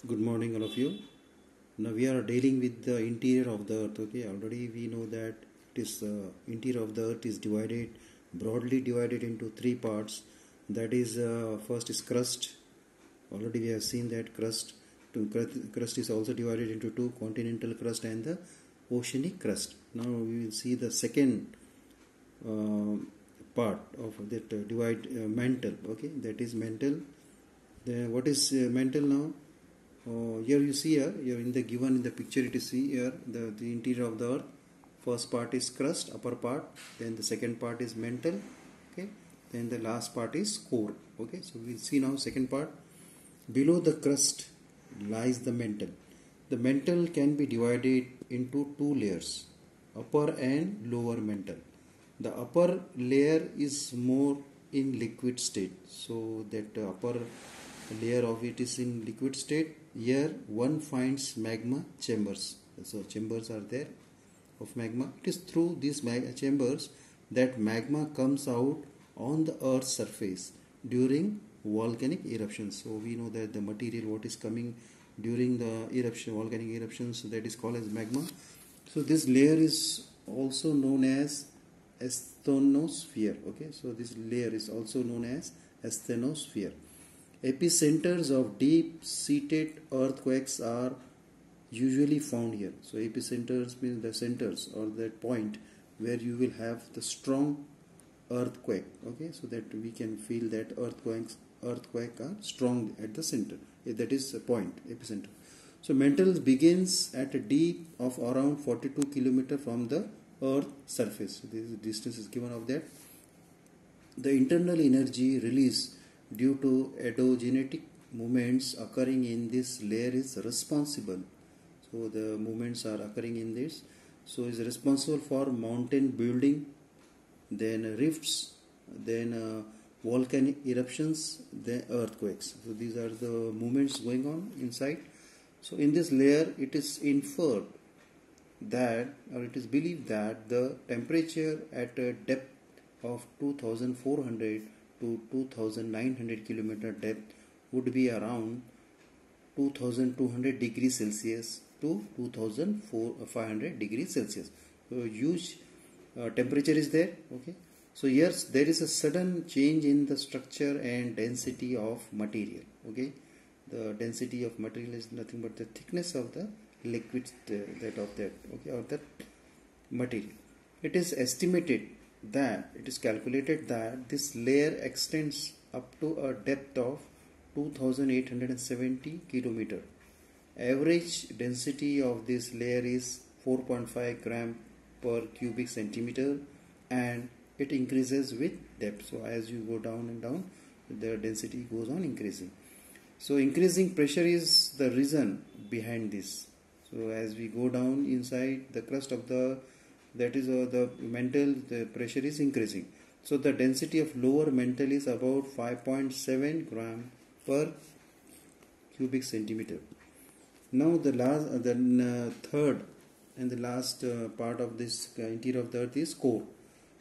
Good morning, all of you. Now we are dealing with the interior of the Earth. Okay, already we know that it is interior of the Earth is broadly divided into three parts. That is, first is crust. Already we have seen that crust is also divided into two: continental crust and the oceanic crust. Now we will see the second uh, part of that divide mantle. Okay, that is mantle. What is mantle now? Here you see here in the given in the picture it is see here the interior of the earth. First part is crust, upper part, then the second part is mantle, okay, then the last part is core. Okay, so we'll see now second part. Below the crust lies the mantle. The mantle can be divided into two layers, upper and lower mantle. The upper layer is more in liquid state, so that upper layer of it is in liquid state. Here one finds magma chambers. So chambers are there of magma. It is through these chambers that magma comes out on the earth's surface during volcanic eruptions. So we know that the material what is coming during the eruption, volcanic eruptions, so that is called as magma. So this layer is also known as asthenosphere. Okay, so this layer is also known as asthenosphere. Epicenters of deep-seated earthquakes are usually found here. So epicenters means the centers or that point where you will have the strong earthquake. Okay, so that we can feel that earthquake are strong at the center. That is a point, epicenter. So mantle begins at a deep of around 42 km from the earth surface. So this distance is given of that. The internal energy release due to endogenetic movements occurring in this layer is responsible. So the movements are occurring in this. So is responsible for mountain building, then rifts, then volcanic eruptions, then earthquakes. So these are the movements going on inside. So in this layer it is inferred that, or it is believed that the temperature at a depth of 2400 to 2900 kilometer depth would be around 2200 degrees Celsius to 2500 degrees Celsius. So huge temperature is there. Okay, so yes, there is a sudden change in the structure and density of material. Okay, the density of material is nothing but the thickness of the liquid okay, or that material. It is estimated that it is calculated that this layer extends up to a depth of 2870 km. Average density of this layer is 4.5 gram per cubic centimeter, and it increases with depth. So as you go down and down, the density goes on increasing. So increasing pressure is the reason behind this. So as we go down inside the crust of the the mantle, the pressure is increasing. So the density of lower mantle is about 5.7 gram per cubic centimeter. Now the third and the last part of this interior of the earth is core.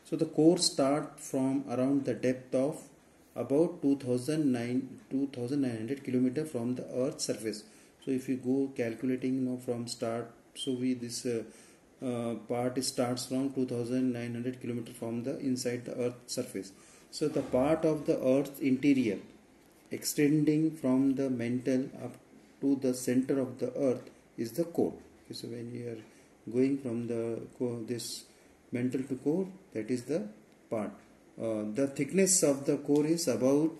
So the core start from around the depth of about 2900 kilometer from the earth's surface. So if you go calculating from start, so this part starts from 2900 km from the inside the earth surface. So the part of the earth's interior extending from the mantle up to the center of the earth is the core. Okay, so when you are going from the this mantle to core, that is the part. The thickness of the core is about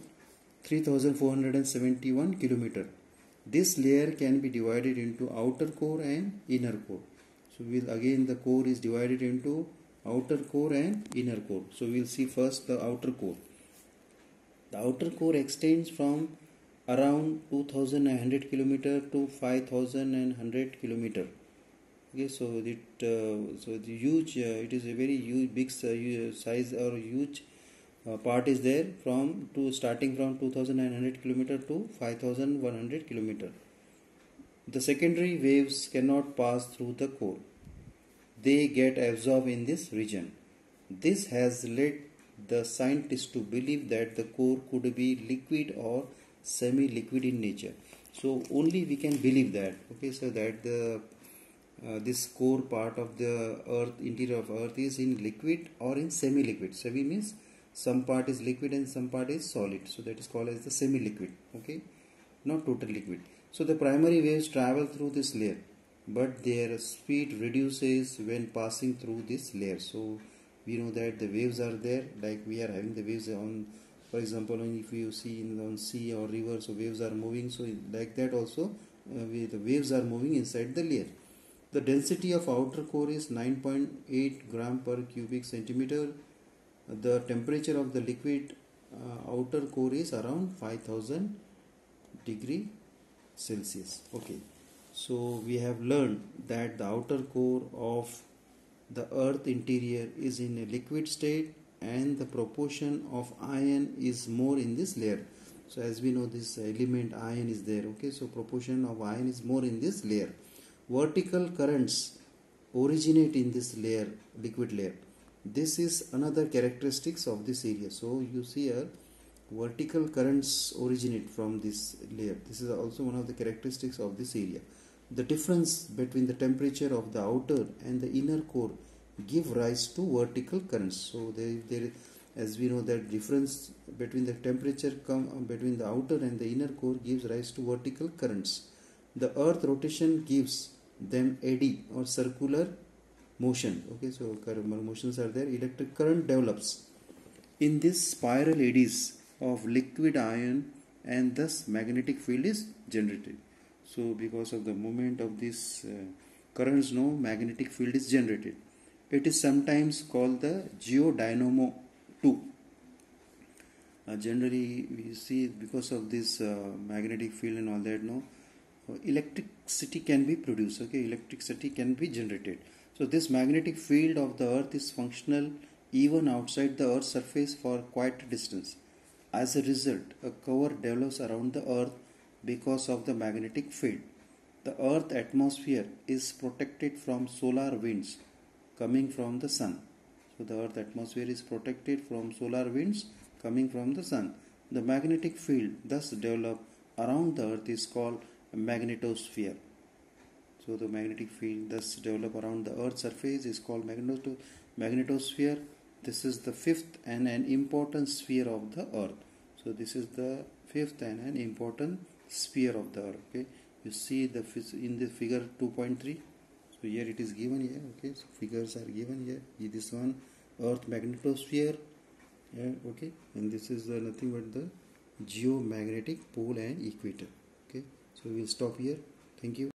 3471 km. This layer can be divided into outer core and inner core. So the core is divided into outer core and inner core. So we'll see first the outer core. The outer core extends from around 2900 km to 5100 km. Okay, so it is a very huge big size or huge part is there starting from 2900 km to 5100 km. The secondary waves cannot pass through the core. They get absorbed in this region. This has led the scientists to believe that the core could be liquid or semi-liquid in nature. So only we can believe that. Okay, so that the this core part of the earth, interior of earth, is in liquid or in semi-liquid. Semi means some part is liquid and some part is solid, so that is called as the semi-liquid. Okay, not total liquid. So the primary waves travel through this layer, but their speed reduces when passing through this layer. So we know that the waves are there, like we are having the waves on, for example, if you see on sea or river, so waves are moving. So like that also, the waves are moving inside the layer. The density of outer core is 9.8 gram per cubic centimeter. The temperature of the liquid outer core is around 5000 degree Celsius. Okay, so we have learned that the outer core of the earth interior is in a liquid state and the proportion of iron is more in this layer. So as we know, this element iron is there. Okay, so proportion of iron is more in this layer. Vertical currents originate in this layer, liquid layer. This is another characteristics of this area. So you see here, vertical currents originate from this layer. This is also one of the characteristics of this area. The difference between the temperature of the outer and the inner core give rise to vertical currents. So there, as we know, that difference between the temperature between the outer and the inner core gives rise to vertical currents. The earth rotation gives them eddy or circular motion. Okay, so motions are there. Electric current develops in this spiral eddies of liquid iron, and thus magnetic field is generated. So because of the movement of these currents, no magnetic field is generated. It is sometimes called the geodynamo 2. Generally we see, because of this magnetic field and all that, no electricity can be produced. Okay, electricity can be generated. So this magnetic field of the earth is functional even outside the earth's surface for quite a distance. As a result, a cover develops around the earth because of the magnetic field. The earth atmosphere is protected from solar winds coming from the sun. So the earth atmosphere is protected from solar winds coming from the sun. The magnetic field thus developed around the earth is called a magnetosphere. So the magnetic field thus developed around the earth's surface is called magnetosphere. This is the fifth and an important sphere of the earth. So this is the fifth and an important sphere of the earth. Okay, you see the in the figure 2.3. So here it is given here. Okay, so figures are given here. This one, earth magnetosphere. Yeah, okay, and this is nothing but the geomagnetic pole and equator. Okay, so we will stop here. Thank you.